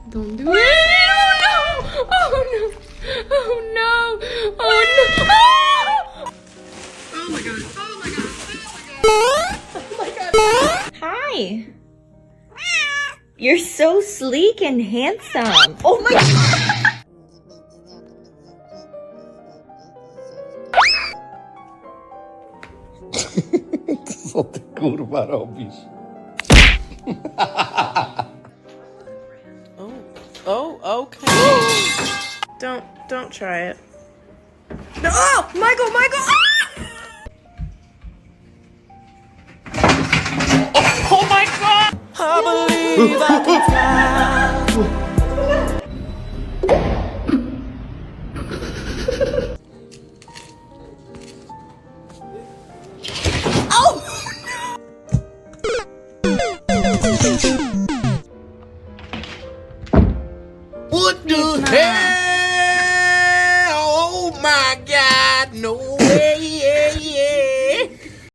Don't do it. Oh no. Oh no. Oh no. Oh my god. Oh my god. Oh my god. Hi. You're so sleek and handsome. Oh my god. Co ty kurwa robisz? Oh, okay. Don't try it. No, oh, Michael! Ah! Oh my god! I believe I can fly. What the hell? Oh my god, no.